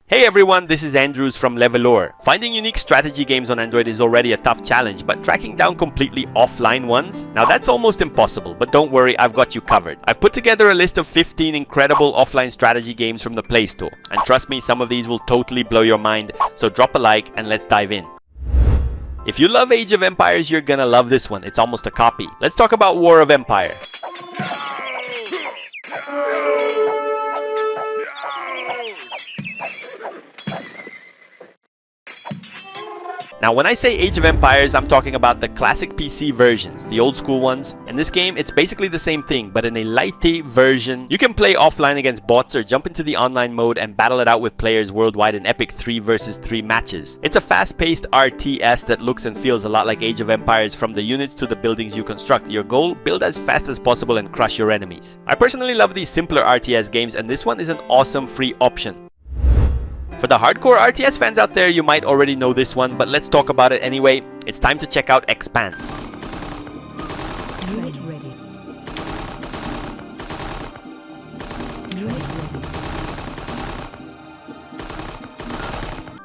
Hey everyone, this is Andrews from Levelore. Finding unique strategy games on Android is already a tough challenge, but tracking down completely offline ones? Now that's almost impossible, but don't worry, I've got you covered. I've put together a list of 15 incredible offline strategy games from the Playstore. And trust me, some of these will totally blow your mind, so drop a like and let's dive in. If you love Age of Empires, you're gonna love this one. It's almost a copy. Let's talk about War of Empire. Now when I say Age of Empires, I'm talking about the classic PC versions, the old school ones. In this game, it's basically the same thing, but in a lighty version. You can play offline against bots or jump into the online mode and battle it out with players worldwide in epic 3 versus 3 matches. It's a fast-paced RTS that looks and feels a lot like Age of Empires, from the units to the buildings you construct. Your goal, build as fast as possible and crush your enemies. I personally love these simpler RTS games, and this one is an awesome free option. For the hardcore RTS fans out there, you might already know this one, but let's talk about it anyway. It's time to check out EXPANSE. Unit ready. Unit ready.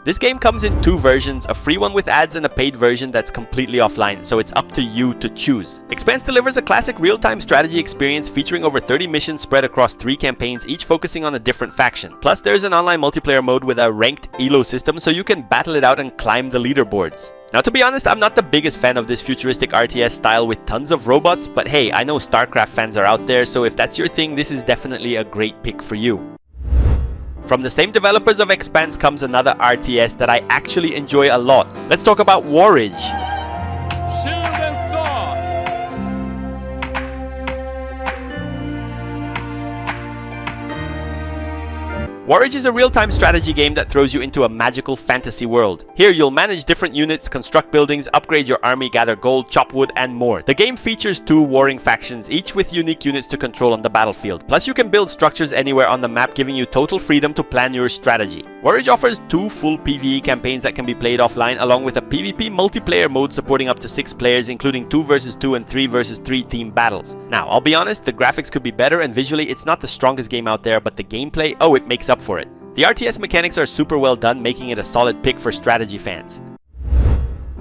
This game comes in 2 versions, a free one with ads and a paid version that's completely offline, so it's up to you to choose. EXPANSE delivers a classic real-time strategy experience featuring over 30 missions spread across 3 campaigns, each focusing on a different faction. Plus, there's an online multiplayer mode with a ranked elo system, so you can battle it out and climb the leaderboards. Now, to be honest, I'm not the biggest fan of this futuristic RTS style with tons of robots, but hey, I know StarCraft fans are out there, so if that's your thing, this is definitely a great pick for you. From the same developers of EXPANSE comes another RTS that I actually enjoy a lot. Let's talk about WARAGE. Shield and sword! WARAGE is a real-time strategy game that throws you into a magical fantasy world. Here you'll manage different units, construct buildings, upgrade your army, gather gold, chop wood, and more. The game features 2 warring factions, each with unique units to control on the battlefield. Plus you can build structures anywhere on the map, giving you total freedom to plan your strategy. WARAGE offers 2 full PvE campaigns that can be played offline, along with a PvP multiplayer mode supporting up to 6 players, including 2 versus 2 and 3 versus 3 team battles. Now, I'll be honest, the graphics could be better and visually it's not the strongest game out there, but the gameplay, oh, it makes up for it. The RTS mechanics are super well done, making it a solid pick for strategy fans.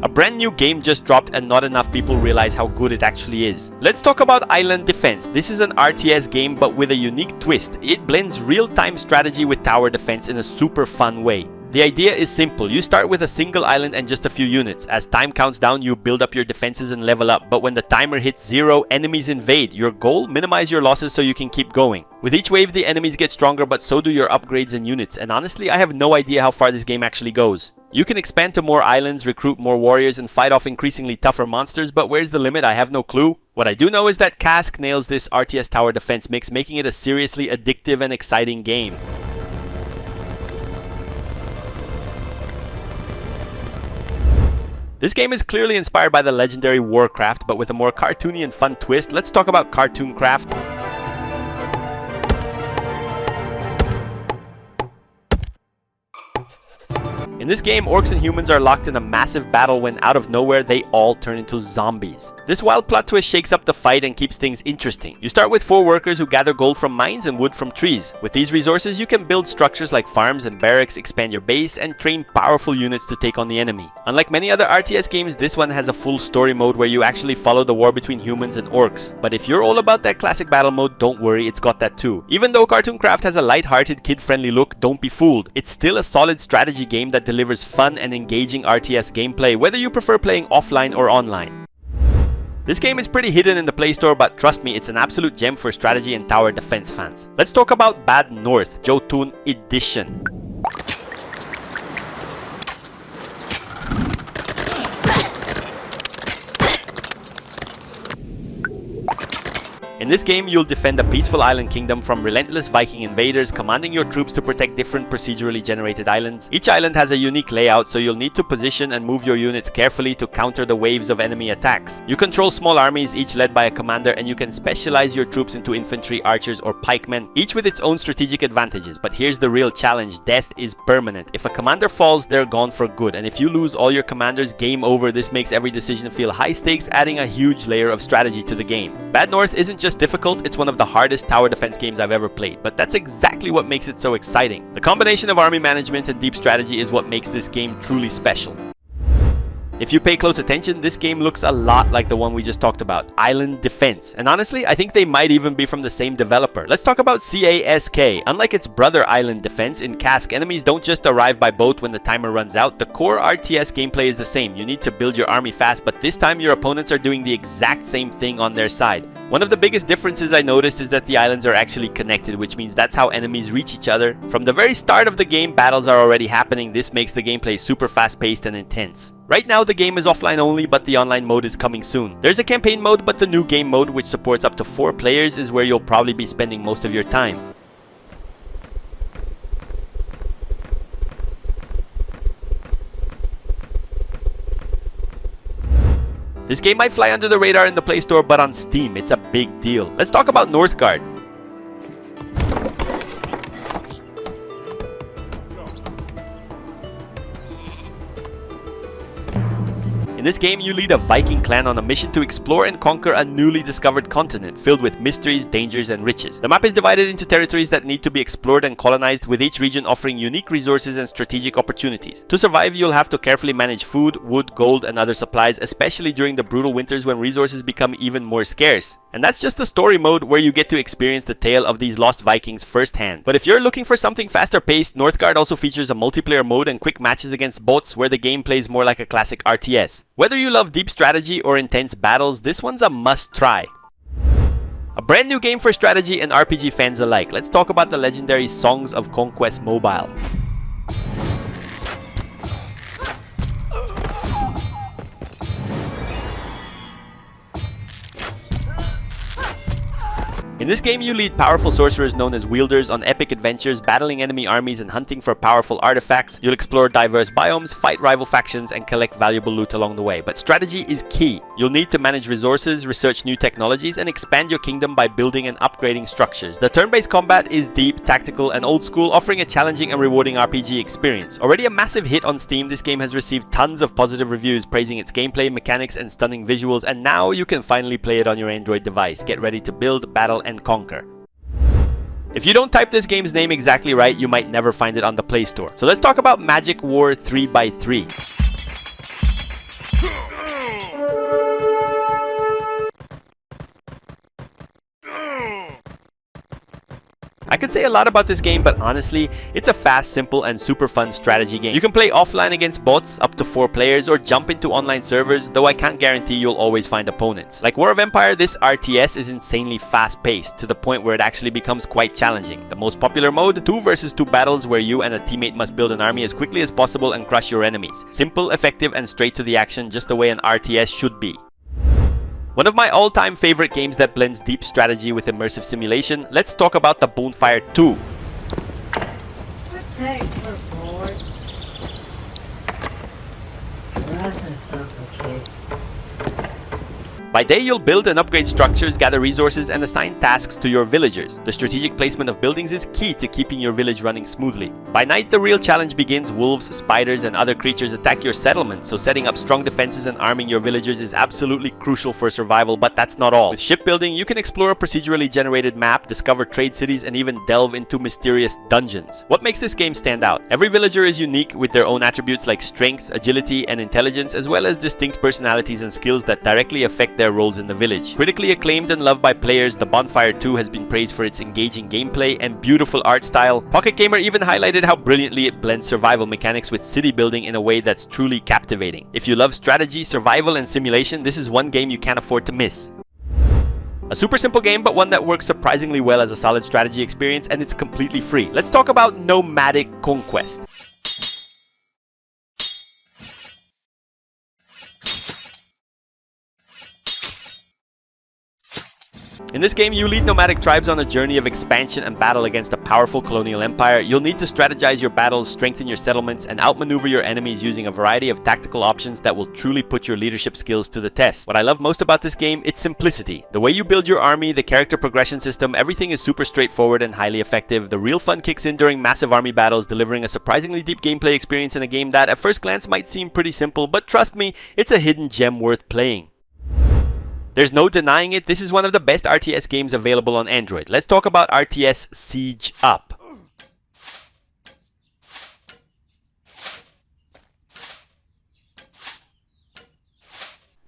A brand new game just dropped and not enough people realize how good it actually is. Let's talk about Island Defense. This is an RTS game but with a unique twist. It blends real-time strategy with tower defense in a super fun way. The idea is simple. You start with a single island and just a few units. As time counts down, you build up your defenses and level up. But when the timer hits 0, enemies invade. Your goal? Minimize your losses so you can keep going. With each wave, the enemies get stronger, but so do your upgrades and units. And honestly, I have no idea how far this game actually goes. You can expand to more islands, recruit more warriors, and fight off increasingly tougher monsters, but where's the limit? I have no clue. What I do know is that CASK nails this RTS tower defense mix, making it a seriously addictive and exciting game. This game is clearly inspired by the legendary Warcraft, but with a more cartoony and fun twist. Let's talk about Cartoon Craft. In this game, orcs and humans are locked in a massive battle when out of nowhere they all turn into zombies. This wild plot twist shakes up the fight and keeps things interesting. You start with 4 workers who gather gold from mines and wood from trees. With these resources, you can build structures like farms and barracks, expand your base, and train powerful units to take on the enemy. Unlike many other RTS games, this one has a full story mode where you actually follow the war between humans and orcs. But if you're all about that classic battle mode, don't worry, it's got that too. Even though Cartoon Craft has a light-hearted, kid-friendly look, don't be fooled. It's still a solid strategy game that delivers fun and engaging RTS gameplay, whether you prefer playing offline or online. This game is pretty hidden in the Playstore, but trust me, it's an absolute gem for strategy and tower defense fans. Let's talk about Bad North, JOTUUN Edition. In this game, you'll defend a peaceful island kingdom from relentless Viking invaders, commanding your troops to protect different procedurally generated islands. Each island has a unique layout, so you'll need to position and move your units carefully to counter the waves of enemy attacks. You control small armies, each led by a commander, and you can specialize your troops into infantry, archers, or pikemen, each with its own strategic advantages. But here's the real challenge: death is permanent. If a commander falls, they're gone for good, and if you lose all your commanders, game over. This makes every decision feel high stakes, adding a huge layer of strategy to the game. Bad North isn't just most difficult, it's one of the hardest tower defense games I've ever played, but that's exactly what makes it so exciting. The combination of army management and deep strategy is what makes this game truly special. If you pay close attention, this game looks a lot like the one we just talked about, Island Defense. And honestly, I think they might even be from the same developer. Let's talk about CASK. Unlike its brother Island Defense, in CASK, enemies don't just arrive by boat when the timer runs out. The core RTS gameplay is the same. You need to build your army fast, but this time your opponents are doing the exact same thing on their side. One of the biggest differences I noticed is that the islands are actually connected, which means that's how enemies reach each other. From the very start of the game, battles are already happening. This makes the gameplay super fast-paced and intense. Right now, the game is offline only, but the online mode is coming soon. There's a campaign mode, but the new game mode, which supports up to 4 players, is where you'll probably be spending most of your time. This game might fly under the radar in the Playstore, but on Steam, it's a big deal. Let's talk about NORTHGARD. In this game, you lead a Viking clan on a mission to explore and conquer a newly discovered continent filled with mysteries, dangers, and riches. The map is divided into territories that need to be explored and colonized, with each region offering unique resources and strategic opportunities. To survive, you'll have to carefully manage food, wood, gold, and other supplies, especially during the brutal winters when resources become even more scarce. And that's just the story mode, where you get to experience the tale of these lost Vikings firsthand. But if you're looking for something faster paced, NORTHGARD also features a multiplayer mode and quick matches against bots, where the game plays more like a classic RTS. Whether you love deep strategy or intense battles, this one's a must try. A brand new game for strategy and RPG fans alike. Let's talk about the legendary Songs of Conquest mobile. In this game, you lead powerful sorcerers known as wielders on epic adventures, battling enemy armies and hunting for powerful artifacts. You'll explore diverse biomes, fight rival factions, and collect valuable loot along the way. But strategy is key. You'll need to manage resources, research new technologies, and expand your kingdom by building and upgrading structures. The turn-based combat is deep, tactical, and old school, offering a challenging and rewarding RPG experience. Already a massive hit on Steam, this game has received tons of positive reviews praising its gameplay, mechanics, and stunning visuals, and now you can finally play it on your Android device. Get ready to build, battle, and conquer. If you don't type this game's name exactly right, you might never find it on the Play Store. So let's talk about Magic War 3x3. I could say a lot about this game, but honestly, it's a fast, simple, and super fun strategy game. You can play offline against bots, up to 4 players, or jump into online servers, though I can't guarantee you'll always find opponents. Like War of Empire, this RTS is insanely fast-paced, to the point where it actually becomes quite challenging. The most popular mode, 2 versus 2 battles, where you and a teammate must build an army as quickly as possible and crush your enemies. Simple, effective, and straight to the action, just the way an RTS should be. One of my all-time favorite games that blends deep strategy with immersive simulation, let's talk about the BONFIRE 2. By day, you'll build and upgrade structures, gather resources, and assign tasks to your villagers. The strategic placement of buildings is key to keeping your village running smoothly. By night, the real challenge begins. Wolves, spiders, and other creatures attack your settlement, so setting up strong defenses and arming your villagers is absolutely crucial for survival, but that's not all. With shipbuilding, you can explore a procedurally generated map, discover trade cities, and even delve into mysterious dungeons. What makes this game stand out? Every villager is unique, with their own attributes like strength, agility, and intelligence, as well as distinct personalities and skills that directly affect their roles in the village. Critically acclaimed and loved by players, the BONFIRE 2 has been praised for its engaging gameplay and beautiful art style. Pocket Gamer even highlighted how brilliantly it blends survival mechanics with city building in a way that's truly captivating. If you love strategy, survival, and simulation, this is one game you can't afford to miss. A super simple game, but one that works surprisingly well as a solid strategy experience, and it's completely free. Let's talk about NOMADIC CONQUEST. In this game, you lead nomadic tribes on a journey of expansion and battle against a powerful colonial empire. You'll need to strategize your battles, strengthen your settlements, and outmaneuver your enemies using a variety of tactical options that will truly put your leadership skills to the test. What I love most about this game, its simplicity. The way you build your army, the character progression system, everything is super straightforward and highly effective. The real fun kicks in during massive army battles, delivering a surprisingly deep gameplay experience in a game that at first glance might seem pretty simple, but trust me, it's a hidden gem worth playing. There's no denying it, this is one of the best RTS games available on Android. Let's talk about RTS Siege Up.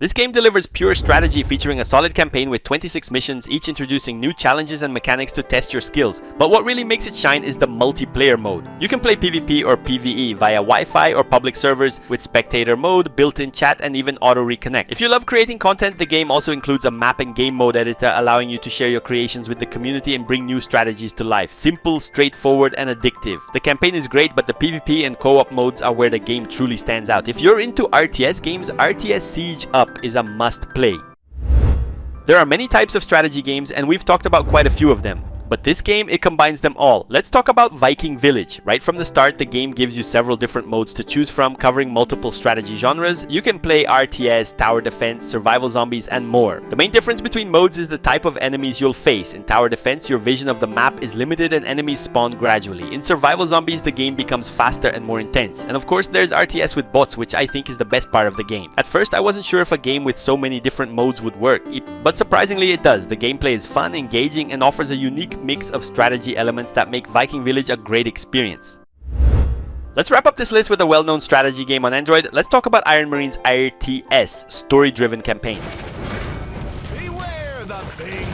This game delivers pure strategy featuring a solid campaign with 26 missions, each introducing new challenges and mechanics to test your skills. But what really makes it shine is the multiplayer mode. You can play PvP or PvE via Wi-Fi or public servers with spectator mode, built-in chat, and even auto reconnect. If you love creating content, the game also includes a map and game mode editor allowing you to share your creations with the community and bring new strategies to life. Simple, straightforward, and addictive. The campaign is great, but the PvP and co-op modes are where the game truly stands out. If you're into RTS games, RTS Siege Up is a must play. There are many types of strategy games and we've talked about quite a few of them. But this game, it combines them all. Let's talk about Viking Village. Right from the start, the game gives you several different modes to choose from, covering multiple strategy genres. You can play RTS, tower defense, survival zombies, and more. The main difference between modes is the type of enemies you'll face. In tower defense, your vision of the map is limited and enemies spawn gradually. In survival zombies, the game becomes faster and more intense. And of course, there's RTS with bots, which I think is the best part of the game. At first, I wasn't sure if a game with so many different modes would work, but surprisingly it does. The gameplay is fun, engaging, and offers a unique mix of strategy elements that make Viking Village a great experience. Let's wrap up this list with a well-known strategy game on Android. Let's talk about Iron Marine's RTS, story-driven campaign. Beware the thing.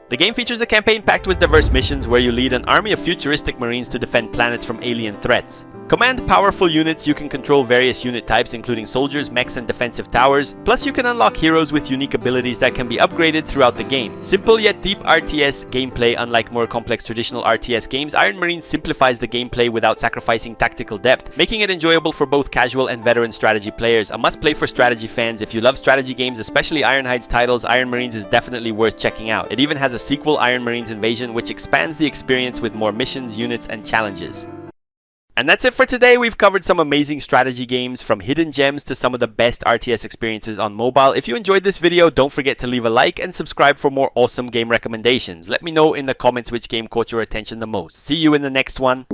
The game features a campaign packed with diverse missions where you lead an army of futuristic marines to defend planets from alien threats. Command powerful units, you can control various unit types including soldiers, mechs, and defensive towers. Plus you can unlock heroes with unique abilities that can be upgraded throughout the game. Simple yet deep RTS gameplay. Unlike more complex traditional RTS games, Iron Marine simplifies the gameplay without sacrificing tactical depth, making it enjoyable for both casual and veteran strategy players. A must-play for strategy fans. If you love strategy games, especially Ironhide's titles, Iron Marines is definitely worth checking out. It even has a sequel, Iron Marines Invasion, which expands the experience with more missions, units, and challenges. And that's it for today. We've covered some amazing strategy games, from hidden gems to some of the best RTS experiences on mobile. If you enjoyed this video, don't forget to leave a like and subscribe for more awesome game recommendations. Let me know in the comments which game caught your attention the most. See you in the next one.